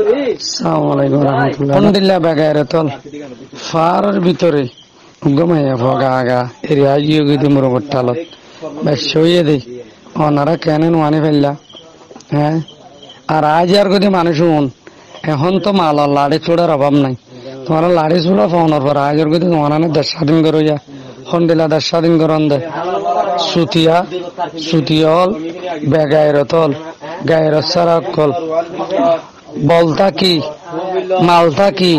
আসসালামু আলাইকুম রাহমাতুল্লাহ বেগায়রতল ফারার ভিতরে গমাইয়া ভগা আগা এরিয়া ইয়োগিদি মুরগটালত বেশয়ে দেই ওনারা কেন ওয়ানি ফেললা হ্যাঁ আর আজ আর গদি মানুষ এখন তো মাল লাড়ি চোড়ার অভাব নাই তোমার লাড়ি চোড়া পাওনার পর আজ আর গদি তোমার 10 স্বাধীন করইয়া হন্ডিলা 10 স্বাধীন করন দে সুতিয়া সুতিয়ল বেগায়রতল গায়ের সারা কল বলতা কি মালতা কি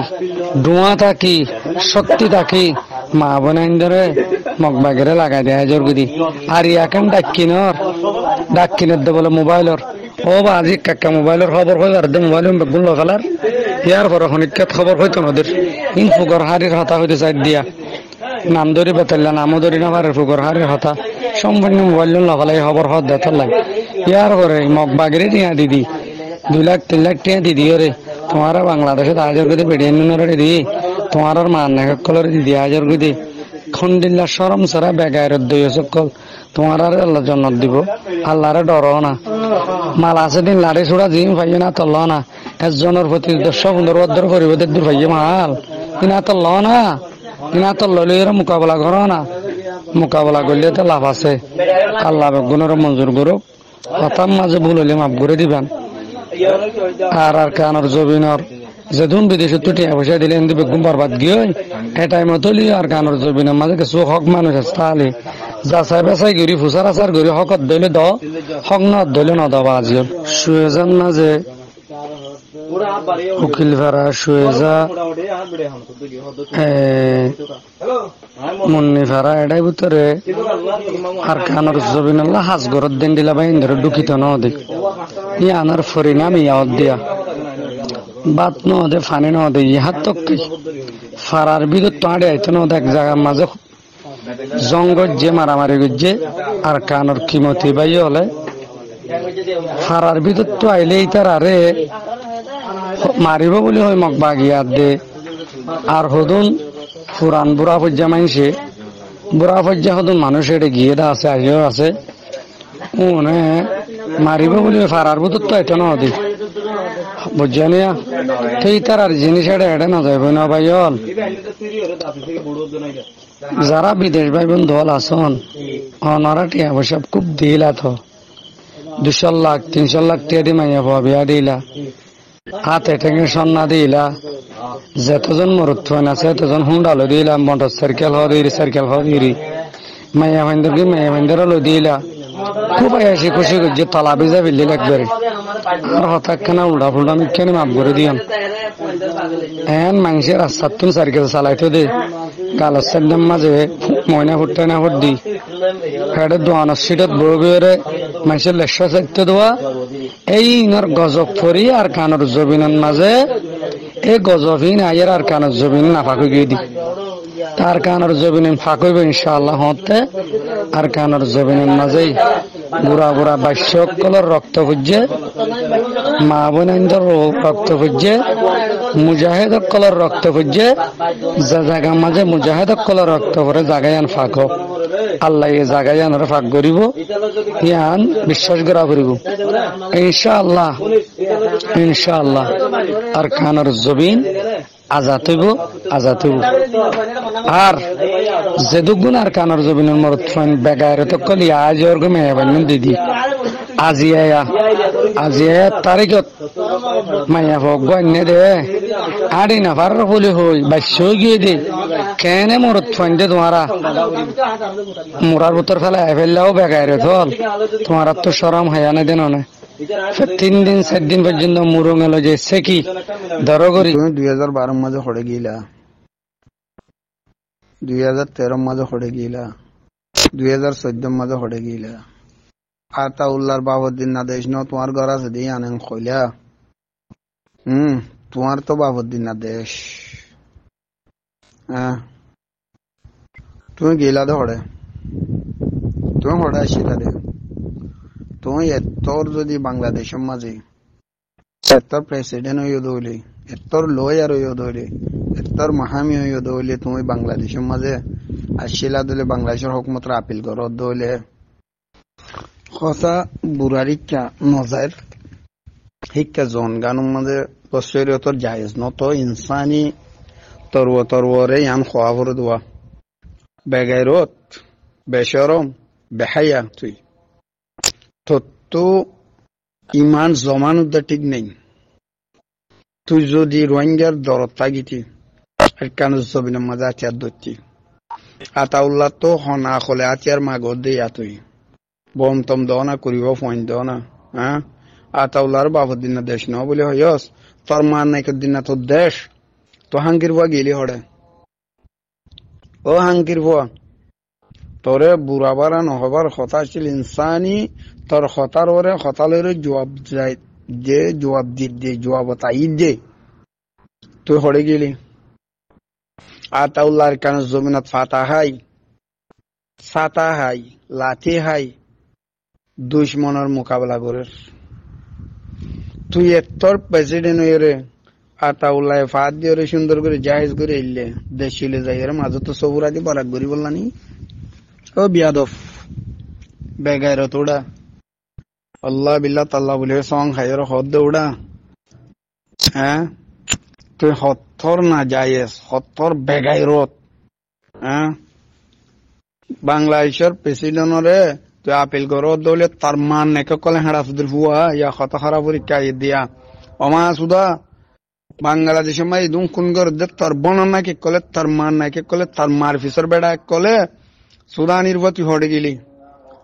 ডুয়া থাকি শক্তি থাকি মা বোনাইন ধরে মগবাগেরে লাগাই দেয় জোর গুদি আর ইয়াকেন ডাক্কিনের দে বলে মোবাইলর ও বা আজি কাকা মোবাইলের খবর হয় আর মোবাইল বেগুন লগালার ইয়ার পর খনিকাত খবর হইতো নদের ইন ফুগর হারির হতা হইতে চাই দিয়া নাম ধরি বেতাল্লা নামও ধরি না পারে ফুগর হারির হতা সম্পূর্ণ মোবাইল লগালাই খবর হত দেতার লাগে ইয়ার পরে মগবাগেরে টিয়া দিদি 2 লাখ 3 লাখ টিয়া দিদি রে তোমার বাংলাদেশে আজর গদি বেডিয়ান দি তোমার মান কলর দিদি আজর গদি খন্ডিল্লা সরম সারা বেগায়ের দই সকল তোমার আর আল্লাহ জন্নত দিব আল্লাহরে ডর না মাল আছে দিন লাড়ি ছোড়া জিম পাইয়ে না তল্ল না একজনের প্রতি 100-15 পরিবর্তের দূর পাইয়ে মাল ইনা তল্ল না ইনা তল্লি মোকাবেলা করো না মোকাবেলা করলে তো লাভ আছে আল্লাহ বেগুনের মঞ্জুর করুক হঠাৎ মাঝে ভুল হইলে মাফ করে দিবেন আর কানর জবিনর যেদিন বিদেশে তো টিয়া পয়সা দিলে কিন্তু বেগুন বরবাদ গিয়ে এ টাইমে তলি আর কানর জবিনের মাঝে কিছু হক মানুষ আছে তাহলে যাচাই বাছাই করি ফুসার আচার করি হকত দইলে হক ন দইলে নদবা আজিও সুয়েজান মাঝে উকিল ভাড়া সুয়েজা মুন্নি ভাড়া এটাই ভিতরে আর কানর জবিনাল্লাহ হাজ ঘরত দিন দিলা বা ইন্দরে দুঃখিত নদী ই আনার পরিণাম ইয়াত দিয়া বাত নদে ফানি নদে ইহার তো ফারার বিদ্যুৎ তো আড়ে আইতো নদে এক জায়গার মাঝে জঙ্গল যে মারামারি করছে আর কানর কিমতি বাই হলে ফারার বিদ্যুৎ তো আইলেই তার আরে মারিব বলে হয় মগ বাগিয়ার দে আর হদুন পুরান বুড়া পর্যা মাইছে বুড়া পর্যা হদুন মানুষ এটা গিয়ে দা আছে আসিও আছে মানে মারিব বলে ফারার বিদ্যুৎ তো আইতো নদী বুঝানিয়া সেই তার আর জিনিস এটা না যাইব না ভাই হল যারা বিদেশ ভাই বোন দল আসন ওনারা টিয়া পয়সা খুব দিলা তো 200 লাখ 300 লাখ টিয়া দি মাইয়া পাওয়া বিয়া দিলা হাতে ঠেঙে সন্না দিলা যতজন মরুত আছে এতজন হুন্ডালো দিলা মোটর সাইকেল হরি মাইয়া ভাইন্দর লো দিলা খুব আসি খুশি করছে তালা ভিজা বিল্লি একবারে আর হঠাৎ কেনা উল্টা ফুল্টা আমি কেন মাপ করে দিয়াম এন মাংসের রাস্তার তুন সাইকেল চালাইতো দে গালের সাইডের মাঝে ময়না ফুটতে না ফুট দি হেডে দোয়ানোর সিটত বড় বেড়ে মাংসের লেসা চাইতে দেওয়া এই ইনার গজব ফরি আর কানর জবিনের মাঝে এই গজবহীন আয়ের আর কানর জবিন না ফাঁকু গিয়ে দি তার কানর জবিন ফাঁক হইব ইনশাআল্লাহ হতে আর কানর জবিনের মাঝেই বুড়া বুড়া বাইশ্বকলের রক্ত খুঁজছে মা বোনেন্দ্র রক্ত খুঁজছে মুজাহিদ কলর রক্ত খুঁজছে যে জায়গার মাঝে মুজাহিদ কলর রক্ত করে জাগায়ান ফাঁক হোক আল্লাহ এই জাগায়ানের ফাঁক করিব ইয়ান বিশ্বাস করা করিব ইনশাআল্লাহ আর কানর জবিন আজাদ হইব আর যে দুগুণ আর কানর জবিনের মরত বেগায়ের তো কলি আজ ওর মেয়ে বান্যন দিদি আজি আয়া তারিখত মাইয়া হোক গণ্যে দে আড়ি না পার বলে হই বাইশ গিয়ে দে কেনে মরত ফাইন্দে তোমারা মোরার ভিতর ফেললেও বেগায়ের হল তোমার তো সরম হায়া না দেন না 3 দিন 4 দিন পর্যন্ত মুরং এলো যে সেকি ধরো করি 2012 মাঝে হড়ে গিলা 2013 মাঝে হড়ে গিলা 2014 মাঝে হড়ে গিলা আর তা উল্লার বাবুদ্দিন না দেশ ন তোমার ঘর আছে দিয়ে আনেন কইলা তোমার তো বাবুদ্দিন না দেশ হ্যাঁ তুমি গিলা দে হড়ে তুমি হড়ে আসিলা দে তুমি এতর যদি বাংলাদেশের মাঝে এতর প্রেসিডেন্ট হইয়া দইলে এতর লয়ার হইয়া দইলে এতর মাহামি হইয়া দইলে তুমি বাংলাদেশের মাঝে আসিলা দিলে বাংলাদেশের হুকুমত আপিল করো দইলে কথা বুড়ারিকা নজার শিক্ষা জন গানুর মাঝে বছরীয়তর জায়েজ নত ইনসানি তরওরে ইয়ান খোয়া ভরে দোয়া বেগাইরত বেশরম বেহাইয়া তুই তো ইমান জমান উদ্দা ঠিক নেই তুই যদি রোহিঙ্গার দরদ থাকিতি কান জবিন মাজা আতিয়ার দত্তি আতাউল্লাহ তো হনা খলে আতিয়ার মাগর দিয়া তুই বম তম দেও না করিব ফোন দেও না হ্যাঁ আতাউল্লাহর বাপর দিন না দেশ ন বলে হয়স তোর মান নাই দিন না তোর দেশ তো হাঙ্কির বুয়া গেলি হড়ে ও হাঙ্কির বুয়া তোরে বুড়াবার নহবার কথা ছিল ইনসানি তোর হতার ওরে হতালের জবাব যায় যে জবাব দি জবাব তাই দে তুই হড়ে গেলি আতাউল্লাহর কান জমিনত ফাতা হাই সাতা হাই লাঠি হাই দুশ্মনের মোকাবেলা করে তুই তোর প্রেসিডেন্ট হয়ে রে আতাউল্লাহ ফাত দিয়ে রে সুন্দর করে জাহেজ করে এলে দেশ চলে যাই এর মাঝে তো সবুরাদি বরাক করি বললানি ও বিয়াদফ বেগাইর তোড়া আল্লাহ বিল্লাহ তাল্লাহ বলে সং খাইয়ের হদ দৌড়া হ্যাঁ তুই হত্তর না যাইস হত্তর বেগাইরত হ্যাঁ বাংলাদেশের প্রেসিডেন্টরে তুই আপিল করো দৌলে তার মান নেকে কলে হেঁড়া সুদের হুয়া ইয়া কত খারাপ পরীক্ষা দিয়া অমা সুদা বাংলাদেশের মাই দুম খুন করে দে তোর বনন নাকি কলে তার মান নাকি কলে তার মার ফিসর বেড়া কলে সুদা নির্বতী হড়ে গেলি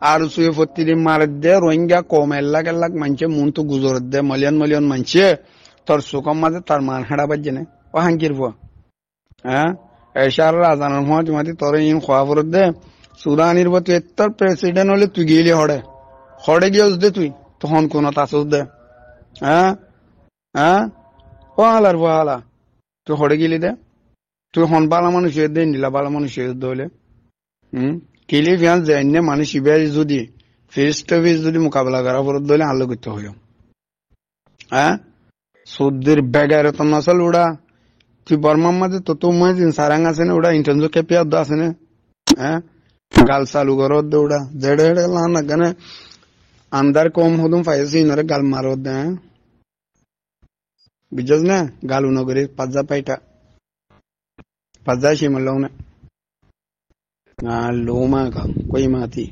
আর সুয়ে প্রতিদিন মার দে রোহিঙ্গা কম এল্লাক মানছে মন তো গুজর দে মলিয়ন মানছে তোর সুকম মাঝে তার মান হেঁড়া বাজছে না ও হাঙ্কির ভুয়া হ্যাঁ এসার রাজানোর মাতি তোর ইন খোয়া ফরত দে সুদানির তুই তোর প্রেসিডেন্ট হলে তুই গেলি হড়ে গিয়েছ দে তুই তখন কোন তাসস দে হ্যাঁ হ্যাঁ ও হালার হালা তুই হড়ে গেলি দে তুই হন বালা মানুষ দে নিলা বালা মানুষ দলে কেলি ফিয়ান যে মানুষ ইবাই যদি ফেস টু ফেস যদি মোকাবেলা করা ফরত দলে আলো করতে হইও হ্যাঁ সৌদির বেগার তো নসল উড়া তুই বর্মার মাঝে তো তোমার সারাং আছে না ওটা ইন্টারজো কেপিয়ার আছে না হ্যাঁ গাল চালু করো দৌড়া জেড়ে হেড়ে লানা গানে আন্দার কম হদম ফাইসি নরে গাল মারো দে বুঝছ না গাল উনগরে পাজা পাইটা পাজা শিমলাও না লোমা কা কই মাতি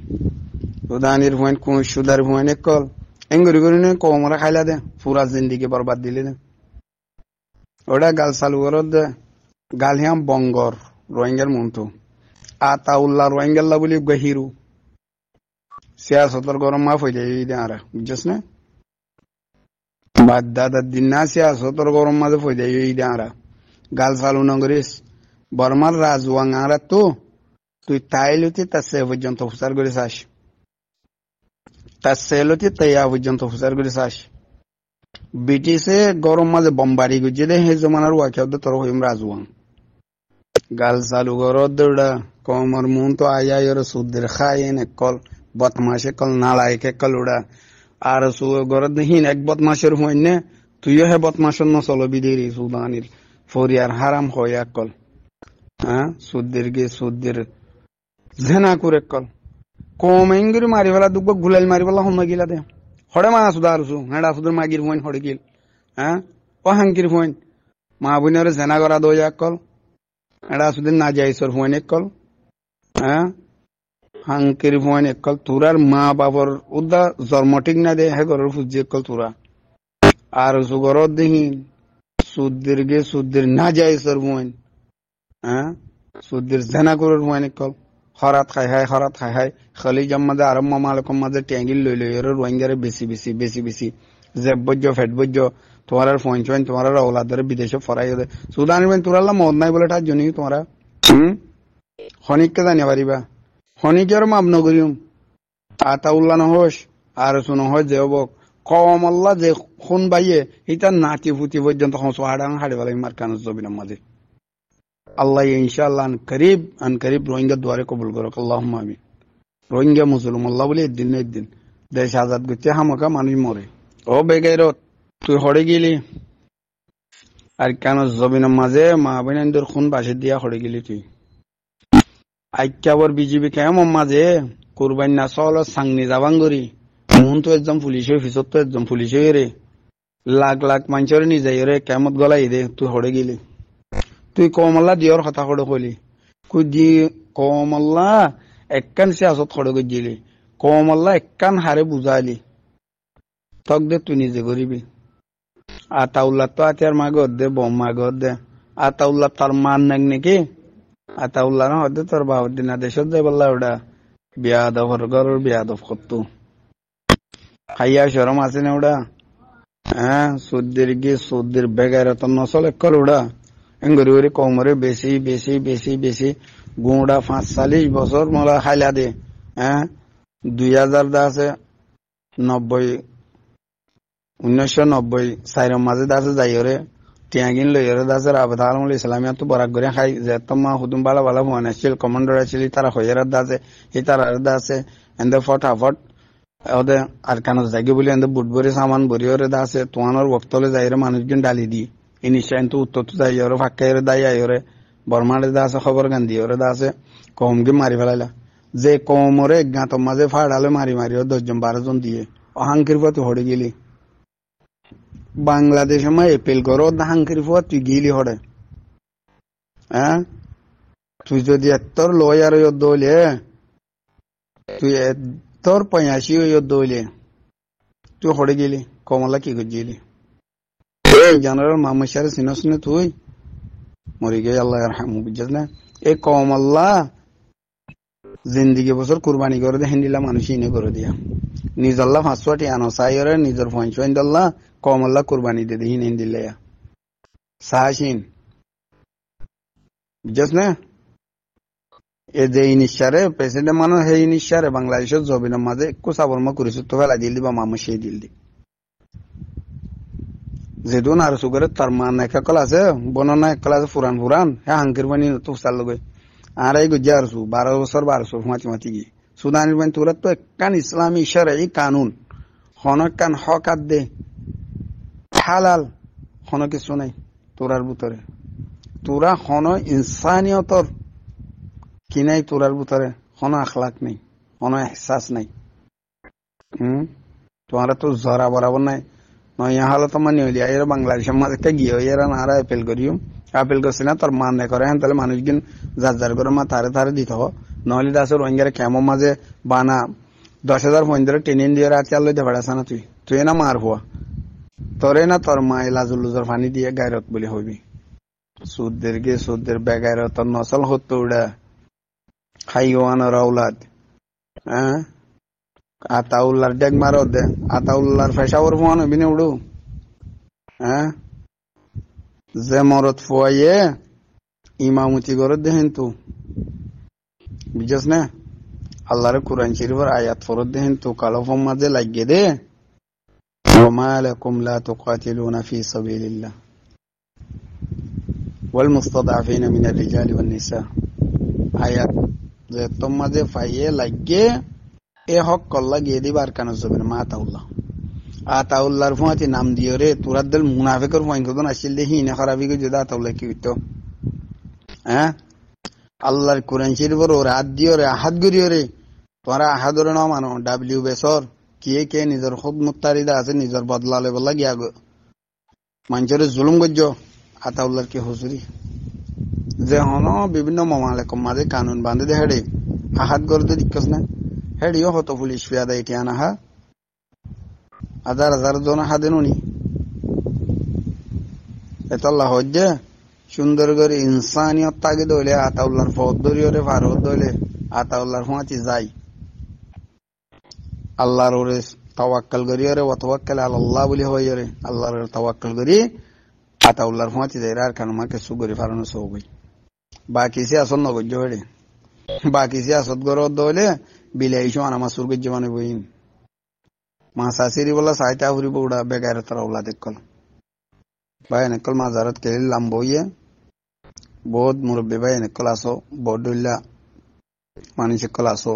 উদানির ভুয়ান কোন সুদার ভুয়ান কল এঙ্গুরি করে নে কমরা খাইলা দে পুরা জিন্দিগি বরবাদ দিলে দে ওটা গাল চালু করো দে গাল হিয়াম বঙ্গর রোহিঙ্গার মন্তু আতাউল্লাহ রোহিঙ্গাল্লাহ বলি গহিরু সিয়াসতর গরম মাফ হয়ে যায় এই আরা বুঝছিস না বাদ দাদার দিন না সিয়াসতর গরম মাঝে হয়ে যায় এই আরা গাল চালু না করিস বর্মার রাজওয়াং আরা তো তুই তাইলতি তার সে পর্যন্ত প্রচার করিস আস তার সেলতি তাইয়া পর্যন্ত প্রচার করিস আস ব্রিটিশে গরম মাঝে বোমবারি গুজে দে হে জমানার ওয়াকিয়াদ তোর হইম রাজওয়াং গাল চালু করো দৌড়া কমর মন তো আয়া সুদের খাই এনে কল বদমাসে কল নালায় কে কল উড়া আর ঘরত দেখিন এক বদমাসের হইন নে তুইও হে বদমাসের নচল বিদেরি সুদানির ফরিয়ার হারাম হইয়া কল হ্যাঁ সুদের গে সুদের জেনা করে কল কম এঙ্গুরি মারি ফেলা দুঃখ গুলাইল মারি ফেলা হম গিলা দে হড়ে মা সুদা আরছু হেঁড়া সুদের মাগির হইন হড়ে গিল হ্যাঁ ও হাঙ্কির হইন মা বোনের জেনা করা দইয়া কল এটা শুধু না যাইছর ফোন কল হ্যাঁ হাঙ্কির ফোন কল তোরার মা বাবার উদা জন্ম ঠিক না দে হে ঘরের ফুজি কল তোরা আর সুগর দেখি সুদ্দির না যাইছর ফোন হ্যাঁ সুদ্দির জেনা করার ফোন কল হরাত খাই হাই খালি জম্মাদে আরম্ভ মালকম মাঝে ট্যাঙ্গিল লই এর রোহিঙ্গারে বেশি জেব্বজ্য ফেটবজ্য তোমার ফোন চোন তোমার ওলাদের বিদেশে ফরাই দে সুদানের বেন তোরাল্লা মদ নাই বলে তার জন্য তোমরা হনিককে জানিয়ে পারিবা হনিকের মাপ নগরিম আতাউল্লাহ নহস আর শুনো হয় যে হবক কম আল্লাহ যে খুন বাইয়ে ইটা নাতি ফুটি পর্যন্ত হস হাড়াং হাড়ি বলে মার কানুস জবিনের মাঝে আল্লাহ ইনশাআল্লাহ আন করিব রোহিঙ্গা দুয়ারে কবুল করক আল্লাহুম্মা আমিন রোহিঙ্গা মুসলমান আল্লাহ বলে একদিন দেশ আজাদ করতে হামকা মানুষ মরে ও বেগাইরত তুই হড়ে গেলি আর কেন জমিনের মাঝে মা বোনের খুন বাসে দিয়া হড়ে গেলি তুই আইকাবর বিজিবি কেমন মাঝে কোরবান না চল সাংনি যাবাঙ্গরি মন তো একদম পুলিশ হয়ে ফিসত তো একদম পুলিশ হয়ে রে লাখ লাখ মানুষের নিজের কেমত গলাই দে তুই হড়ে গেলি তুই কমল্লা দিয়র কথা হড়ে কইলি কুই দি কমল্লা একখান সিয়াসত হড়ে গেছিলি কমল্লা একখান হারে বুঝাইলি তক দে তুই নিজে করিবি আতাউল্লাহ তো আতিয়ার মাগর দে বম মাগর দে আতাউল্লাহ তার মান নাক নাকি আতাউল্লাহ না হতে তোর বাবার দিন দেশত যাই বললা ওটা বিয়াদব হরগর বিয়াদব করতু খাইয়া সরম আছে না ওটা হ্যাঁ সৌদির গিয়ে সৌদির বেগার তো নসল একর ওটা এঙ্গরি ওরি কমরে বেশি বেশি বেশি বেশি গুঁড়া 45 বছর মলা খাইলা দে হ্যাঁ 2000 দা আছে 1990 সাইরম মাঝে দাসে যাইরে টিয়াগিন লইরে দাসে রাবত আলমুল ইসলামিয়া তো বরাক করে খাই যে তোমা হুদুম বালা বালা ফোন আসছিল কমান্ডার আসছিল তারা হইয়ার দাসে হি তারা দাসে এন্ড ফটাফট ওদের আর কেন জাগি বলি এন্ড বুটবরি সামান বরিওরে দাসে তোমার বক্তলে যাইরে মানুষজন ডালি দি ইনিশাইন তো উত্তর তো যাইরে ফাক্কাইরে দাই আইরে বর্মারে দাসে খবর গান্ধী ওরে দাসে কমকে মারি ফেলাইলা যে কমরে গাঁত মাঝে ফাড়ালে মারি মারি 10 জন 12 জন দিয়ে অহাঙ্কির পথে হড়ে গেলি বাংলাদেশে মা এপেল করো হাঙ্কির পথ তুই গেলি হড়ে হ্যাঁ তুই যদি এত্তর লয়ার দৌলে তুই এত্তর 85 দৌলে তুই হড়ে গেলি কমলা কি করছিলি জেনারেল মোহাম্মদ শাহরে সিনস নে তুই মরি গে আল্লাহ রাহমু বুঝছ না এই কমল্লা জিন্দিগি বছর কুরবানি করে দে হিন্দিলা মানুষ ইনে করে দিয়া নিজল্লা 500 আনো সাইরে নিজর ফয়দল্লা কমল্লা কুরবানি দে দিন হিন্দিলা সাহাসিন বুঝছ না এ যে ইনিশারে প্রেসিডেন্ট মানুষ হে ইনিশারে বাংলাদেশের জবিনের মাঝে একটু সাবরমা করেছে তো ফেলা দিল বা মামা সেই দিল দি যেদুন আর সুগরে তার মান একল আছে বননা একল আছে পুরান পুরান হ্যাঁ হাঙ্কির বানি তো চাল লগে আর এই গুজা আর 12 বছর 12 মাতি মাতি গিয়ে সুদানির বানি তোরা তো একখান ইসলামী শরঈ কানুন হনকান হকাত দে হালাল হন কিছু নাই তোরার ভিতরে তোরা হন ইনসানিয়তর কি নাই তোরার ভিতরে হন আখলাক নেই হন এহসাস নাই তোমারা তো জরা বরাবর নাই নয় হালত মানে হইলি এর বাংলাদেশের মাঝে গিয়ে এরা নারা আপেল করিও আপেল করছি না তোর মান করে হ্যাঁ তাহলে মানুষজন যার যার করে মা তারে তারে দিতে হোক নহলে দাসের রোহিঙ্গারে কেমন মাঝে বানা 10,000 টেনিন দিয়ে রাত চাল লইতে পারাস না তুই না মার হওয়া তোরে না তোর মা লাজুল্লুজর পানি দিয়ে গায়রত বলে হইবি সুদের বেগায়রত তোর নসল হতো উড়া খাইওয়ানোর আউলাদ হ্যাঁ আতাউল্লার ডেক মারো দে আতাউল্লার ফেসাওর ফোন হইবি না উড়ু হ্যাঁ যে মরত ফুয়াইয়ে ইমামতি করে দেখেন তো বুঝছ না আল্লাহর কোরআন শরীফের আয়াত ফরত দেখেন তো কালো ফম মাঝে লাগিয়ে দে ওমা লাকুম লা তুকাতিলুনা ফি সাবিলিল্লাহ ওয়াল মুস্তাদআফিনা মিনার রিজালি ওয়ান নিসা আয়াত যে তোমাদের ফাইয়ে লাগিয়ে এ হক কল্লা গিয়ে দিবার কেন জবেন মা আতাউল্লাহর ফুয়াতি নাম দিও রে তোরার দল মুনাফিকের ফুয়াইন কদন আসছিল দেখি না খারাপি করে যদি আতাউল্লাহ কি হইতো হ্যাঁ আল্লাহর কোরআন শরীফের ওর হাত দিও রে হাত গড়িও রে তোরা আহাদরে না মানো ডাব্লিউ বেসর কে নিজের খুদমুত্তারিদা আছে নিজের বদলালে বলা গিয়া গো মানুষের জুলুম গজ্জ আতাউল্লাহর কি হুজুরি যে হন বিভিন্ন মামালেকম মাঝে কানুন বাঁধে দে হেডে আহাত গড়তে দিক্কস না হেডিও হতো পুলিশ ফিয়াদা এটি আনাহা 1000 জন হাদে নুনি এতল্লাহ হজ্জে সুন্দর করে ইনসানিয়ত তাকে দইলে আতাউল্লাহর ফদ দরিয়রে ফারত দইলে আতাউল্লাহর হুঁয়াতি যাই আল্লাহর ওরে তাওয়াক্কাল করিয়রে ওয়া তাওয়াক্কাল আলাল্লাহ বলি হইরে আল্লাহর তাওয়াক্কাল করি আতাউল্লাহর হুঁয়াতি যাই আর কান মাকে সুগরি ফারানো সবই বাকি সে আসন নগজ্জ হইরে বাকি সে আসত গর দইলে বিলাই সমান আমার সুরগজ্জ মানে বইন মাসাসিরি বলা সাইতা হুরি বউড়া বেগারে তার ওলা দেখল ভাই এনেকল মাজারত কেলিলাম বইয়ে বহুত মুরব্বী ভাই এনেকল আসো বড়ডুল্লা মানুষ একল আসো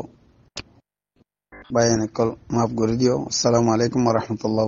ভাই এনেকল মাফ করে দিও আসসালামু আলাইকুম ওয়া রাহমাতুল্লাহ।